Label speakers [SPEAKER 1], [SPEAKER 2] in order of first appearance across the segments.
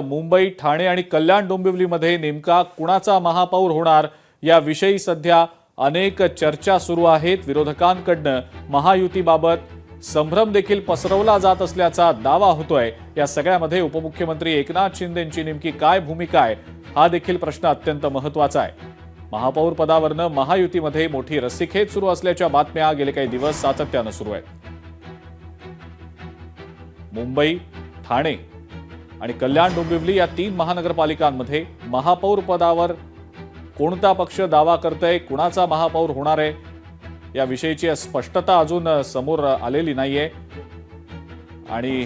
[SPEAKER 1] मुंबई, ठाणे आणि कल्याण डोंबिवलीमध्ये नेमका कुणाचा महापौर होणार याविषयी सध्या अनेक चर्चा सुरू आहेत। विरोधकांकडून महायुतीबाबत संभ्रम देखील पसरवला जात असल्याचा दावा होतोय। या सगळ्यामध्ये उपमुख्यमंत्री एकनाथ शिंदेंची नेमकी काय भूमिका आहे हा देखील प्रश्न अत्यंत महत्त्वाचा आहे। महापौर पदावरनं महायुतीमध्ये मोठी रस्सीखेच सुरू असल्याच्या बातम्या गेले काही दिवस सातत्यानं सुरू आहेत। मुंबई, ठाणे आणि कल्याण डोंबिवली या 3 महानगरपालिकांमध्ये महापौर पदावर कोणता पक्ष दावा करतोय, कुणाचा महापौर होणार आहे याविषयीची स्पष्टता अजून समोर आलेली नाहीये। आणि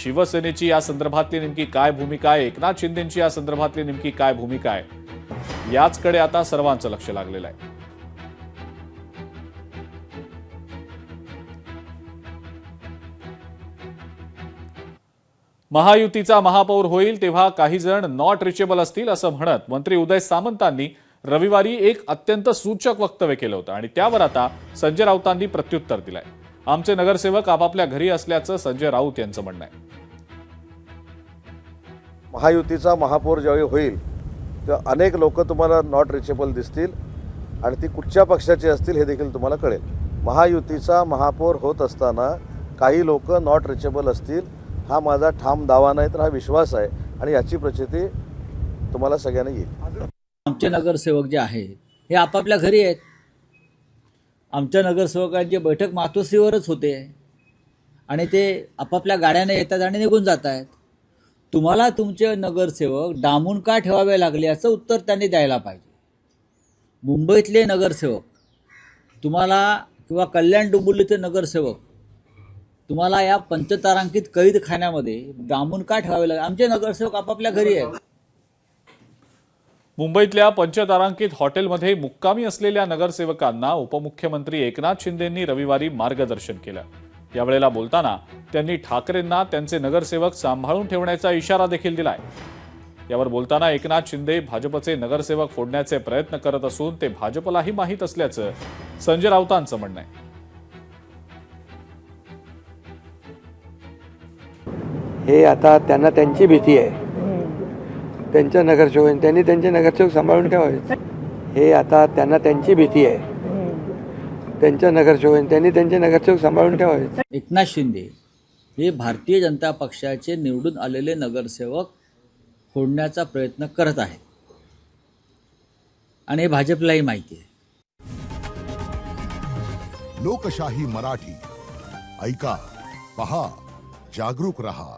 [SPEAKER 1] शिवसेनेची या संदर्भातली नेमकी काय भूमिका आहे, एकनाथ शिंदेंची या संदर्भातली नेमकी काय भूमिका आहे याचकडे आता सर्वांचं लक्ष लागलेलं आहे। महायुतीचा महापौर होईल तेव्हा काही जण नॉट रिचेबल असतील असं म्हणत मंत्री उदय सामंतांनी रविवारी एक अत्यंत सूचक वक्तव्य केलं होतं आणि त्यावर आता संजय राऊतांनी प्रत्युत्तर दिलंय। आमचे नगरसेवक आपापल्या घरी असल्याचं संजय राऊत यांचं म्हणणं आहे।
[SPEAKER 2] महायुतीचा महापौर ज्यावेळी होईल तेव्हा अनेक लोक तुम्हाला नॉट रिचेबल दिसतील आणि ती कुठच्या पक्षाची असतील हे देखील तुम्हाला कळेल। महायुतीचा महापौर होत असताना काही लोक नॉट रिचेबल असतील हा माझा ठाम दावा नाही तर हा विश्वास आहे आणि याची प्रचिती तुम्हाला सगळ्यांना येईल।
[SPEAKER 3] आमचे नगरसेवक जे आहेत हे आपापल्या घरी आहेत। आमच्या नगरसेवकांची बैठक मातोश्रीवरच होते आणि ते आपापल्या गाड्याने येतात आणि निघून जात आहेत। तुम्हाला तुमचे नगरसेवक डांबून का ठेवावे लागले याचं उत्तर त्यांनी द्यायला पाहिजे। मुंबईतले नगरसेवक तुम्हाला किंवा कल्याण डोंबिवलीचे नगरसेवक तुम्हाला या पंचतारांकित कैदखान्यामध्ये डांबून का ठेवावे लागले? आमचे नगरसेवक आपापल्या घरी आहेत।
[SPEAKER 1] मुंबईतल्या पंचतारांकित हॉटेलमध्ये मुक्कामी असलेल्या नगरसेवकांना उपमुख्यमंत्री एकनाथ शिंदेंनी रविवारी मार्गदर्शन केलं। यावेळेला बोलताना त्यांनी ठाकरेंना त्यांचे नगरसेवक सांभाळून ठेवण्याचा इशारा देखील दिलाय। यावर बोलताना एकनाथ शिंदे भाजपचे नगरसेवक फोडण्याचे प्रयत्न करत असून ते भाजपलाही माहीत असल्याचं संजय राऊतांचं म्हणणं आहे।
[SPEAKER 4] हे आता त्यांना त्यांची भीती आहे, त्यांच्या नगरसेवक त्यांनी त्यांचे नगरसेवक सांभाळून ठेवावे। हे आता त्यांना त्यांची भीती आहे, त्यांच्या नगरसेवक त्यांनी त्यांचे नगरसेवक सांभाळून ठेवावे।
[SPEAKER 3] एकनाथ शिंदे हे भारतीय जनता पक्षाचे निवडून आलेले नगरसेवक फोडण्याचा प्रयत्न करत आहेत आणि हे भाजपलाही माहिती आहे।
[SPEAKER 5] लोकशाही मराठी ऐका, पहा, जागरूक रहा।